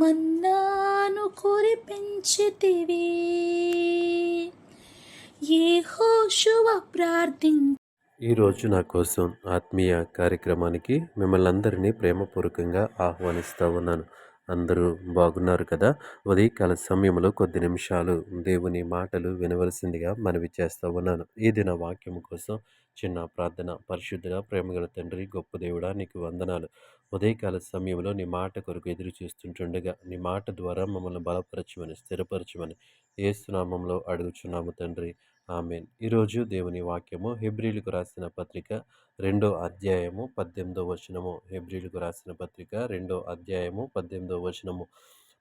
మన్నాను కురిపించితివి. యెహోషువ ఈరోజు నా కోసం ఆత్మీయ కార్యక్రమానికి మిమ్మల్ని అందరినీ ప్రేమపూర్వకంగా ఆహ్వానిస్తూ ఉన్నాను. అందరూ బాగున్నారు కదా? ఉదయకాల సమయంలో కొద్ది నిమిషాలు దేవుని మాటలు వినవలసిందిగా మనవి చేస్తూ ఉన్నాను. ఈ దిన వాక్యము కోసం చిన్న ప్రార్థన. పరిశుద్ధుడా, ప్రేమగల తండ్రి, గొప్ప దేవుడా, నీకు వందనాలు. ఉదయకాల సమయంలో నీ మాట కొరకు ఎదురు చూస్తుంటుండగా నీ మాట ద్వారా మమ్మల్ని బలపరచమని, స్థిరపరచమని యేసు నామములో అడుగుచున్నాము తండ్రి. ఆమేన్. ఈరోజు దేవుని వాక్యము హెబ్రీలకు రాసిన పత్రిక 2వ అధ్యాయము 18వ వచనము. హెబ్రీలకు రాసిన పత్రిక 2వ అధ్యాయము 18వ వచనము.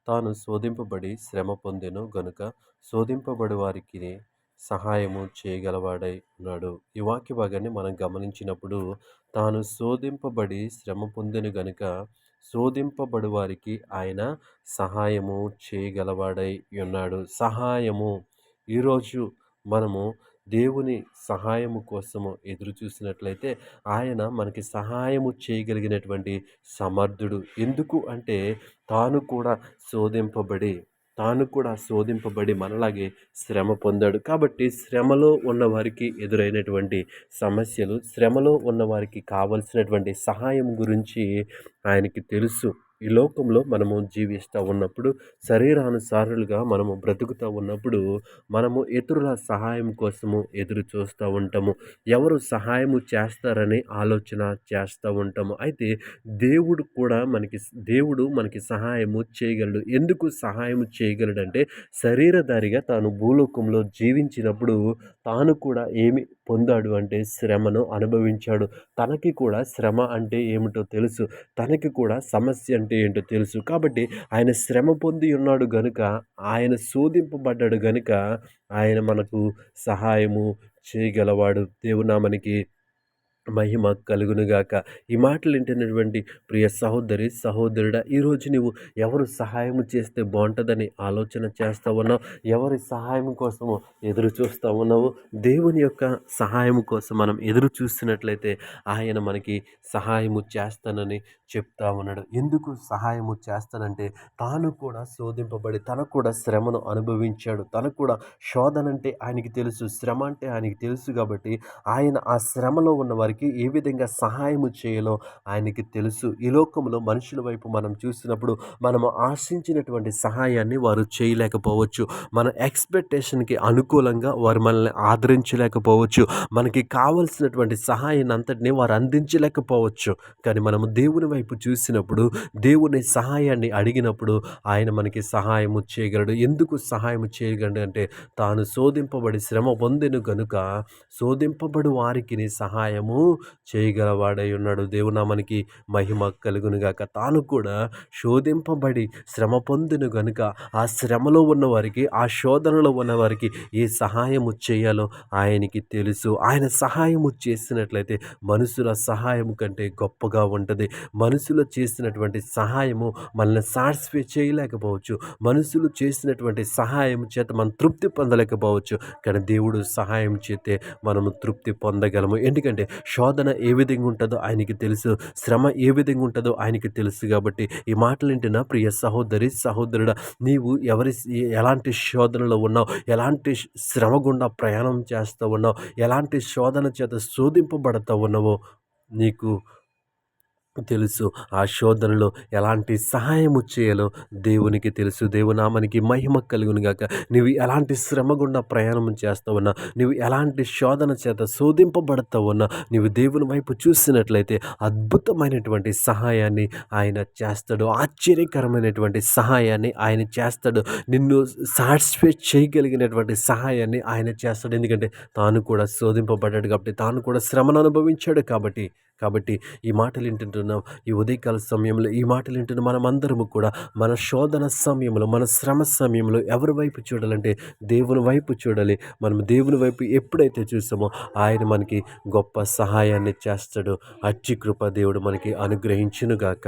తాను శోధింపబడి శ్రమ పొందెను గనుక శోధింపబడి వారికి సహాయము చేయగలవాడై ఉన్నాడు. ఈ వాక్య భాగాన్ని మనం గమనించినప్పుడు తాను శోధింపబడి శ్రమ పొందెను గనుక శోధింపబడి వారికి ఆయన సహాయము చేయగలవాడై ఉన్నాడు. సహాయము. ఈరోజు మనము దేవుని సహాయము కోసము ఎదురు చూసినట్లయితే ఆయన మనకి సహాయము చేయగలిగినటువంటి సమర్థుడు. ఎందుకు అంటే తాను కూడా శోధింపబడి మనలాగే శ్రమ పొందాడు. కాబట్టి శ్రమలో ఉన్నవారికి ఎదురైనటువంటి సమస్యలు, శ్రమలో ఉన్నవారికి కావలసినటువంటి సహాయం గురించి ఆయనకి తెలుసు. ఈ లోకంలో మనము జీవిస్తూ ఉన్నప్పుడు, శరీరానుసారులుగా మనము బ్రతుకుతూ ఉన్నప్పుడు మనము ఇతరుల సహాయం కోసము ఎదురు చూస్తూ ఉంటాము. ఎవరు సహాయము చేస్తారని ఆలోచన చేస్తూ ఉంటాము. అయితే దేవుడు మనకి సహాయము చేయగలడు. ఎందుకు సహాయము చేయగలడంటే శరీరధారిగా తాను భూలోకంలో జీవించినప్పుడు తాను కూడా ఏమి పొందాడు అంటే శ్రమను అనుభవించాడు. తనకి కూడా శ్రమ అంటే ఏమిటో తెలుసు. తనకి కూడా సమస్య అంటే ఏంటో తెలుసు. కాబట్టి ఆయన శ్రమ పొంది ఉన్నాడు గనుక, ఆయన శోధింపబడ్డాడు గనుక ఆయన మనకు సహాయము చేయగలవాడు. దేవునామనికి మహిమ కలుగునుగాక. ఈ మాటలు వింటున్నటువంటి ప్రియ సహోదరి, సహోదరుడా, ఈరోజు నువ్వు ఎవరు సహాయం చేస్తే బాగుంటుందని ఆలోచన చేస్తూ ఉన్నావు? ఎవరి సహాయం కోసము ఎదురు చూస్తూ ఉన్నావు? దేవుని యొక్క సహాయం కోసం మనం ఎదురు చూస్తున్నట్లయితే ఆయన మనకి సహాయము చేస్తానని చెప్తా ఉన్నాడు. ఎందుకు సహాయము చేస్తానంటే తాను కూడా శోధింపబడి తనకు కూడా శ్రమను అనుభవించాడు. తనకు కూడా శోధన అంటే ఆయనకి తెలుసు, శ్రమ అంటే ఆయనకి తెలుసు. కాబట్టి ఆయన ఆ శ్రమలో ఉన్న వారికి ఏ విధంగా సహాయము చేయాలో ఆయనకి తెలుసు. ఈ లోకంలో మనుషుల వైపు మనం చూసినప్పుడు మనము ఆశించినటువంటి సహాయాన్ని వారు చేయలేకపోవచ్చు. మన ఎక్స్పెక్టేషన్కి అనుకూలంగా వారు మనల్ని ఆదరించలేకపోవచ్చు. మనకి కావలసినటువంటి సహాయాన్ని అంతటిని వారు అందించలేకపోవచ్చు. కానీ మనము దేవుని వైపు చూసినప్పుడు, దేవుని సహాయాన్ని అడిగినప్పుడు ఆయన మనకి సహాయము చేయగలడు. ఎందుకు సహాయము చేయగలడు అంటే తాను శోధింపబడి శ్రమ పొందెను గనుక శోధింపబడు వారికి సహాయము చేయగలవాడై ఉన్నాడు. దేవునామానికి మహిమ కలుగునుగాక. తాను కూడా శోధింపబడి శ్రమ పొందెను గనుక ఆ శ్రమలో ఉన్నవారికి, ఆ శోధనలో ఉన్నవారికి ఏ సహాయము చేయాలో ఆయనకి తెలుసు. ఆయన సహాయము చేసినట్లయితే మనుషుల సహాయం కంటే గొప్పగా ఉంటుంది. మనుషులు చేసినటువంటి సహాయము మనల్ని సాటిస్ఫై చేయలేకపోవచ్చు. మనుషులు చేసినటువంటి సహాయం చేత మనం తృప్తి పొందలేకపోవచ్చు. కానీ దేవుడు సహాయం చేస్తే మనము తృప్తి పొందగలము. ఎందుకంటే శోధన ఏ విధంగా ఉంటుందో ఆయనకి తెలుసు, శ్రమ ఏ విధంగా ఉంటుందో ఆయనకి తెలుసు. కాబట్టి ఈ మాటలు వింటున్న ప్రియ సహోదరి, సహోదరుడా, నీవు ఎలాంటి శోధనలో ఉన్నావు, ఎలాంటి శ్రమ గుండా ప్రయాణం చేస్తూ ఉన్నావు, ఎలాంటి శోధన చేత శోధింపబడతా ఉన్నావో నీకు తెలుసు. ఆ శోధనలో ఎలాంటి సహాయము చేయాలో దేవునికి తెలుసు. దేవునామానికి మహిమ కలుగునుగాక. నువ్వు ఎలాంటి శ్రమ గుండా ప్రయాణం చేస్తూ ఉన్నా, నువ్వు ఎలాంటి శోధన చేత శోధింపబడుతూ ఉన్నా, నువ్వు దేవుని వైపు చూసినట్లయితే అద్భుతమైనటువంటి సహాయాన్ని ఆయన చేస్తాడు. ఆశ్చర్యకరమైనటువంటి సహాయాన్ని ఆయన చేస్తాడు. నిన్ను సాటిస్ఫై చేయగలిగినటువంటి సహాయాన్ని ఆయన చేస్తాడు. ఎందుకంటే తాను కూడా శోధింపబడ్డాడు కాబట్టి, తాను కూడా శ్రమను అనుభవించాడు. కాబట్టి ఈ మాటలు వింటున్నాం. ఈ ఉదయకాల సమయంలో ఈ మాటలు వింటున్న మనమందరము కూడా మన శోధన సమయంలో, మన శ్రమ సమయంలో ఎవరి వైపు చూడాలంటే దేవుని వైపు చూడాలి. మనం దేవుని వైపు ఎప్పుడైతే చూస్తామో ఆయన మనకి గొప్ప సహాయాన్ని చేస్తాడు. అట్టి కృప దేవుడు మనకి అనుగ్రహించునుగాక.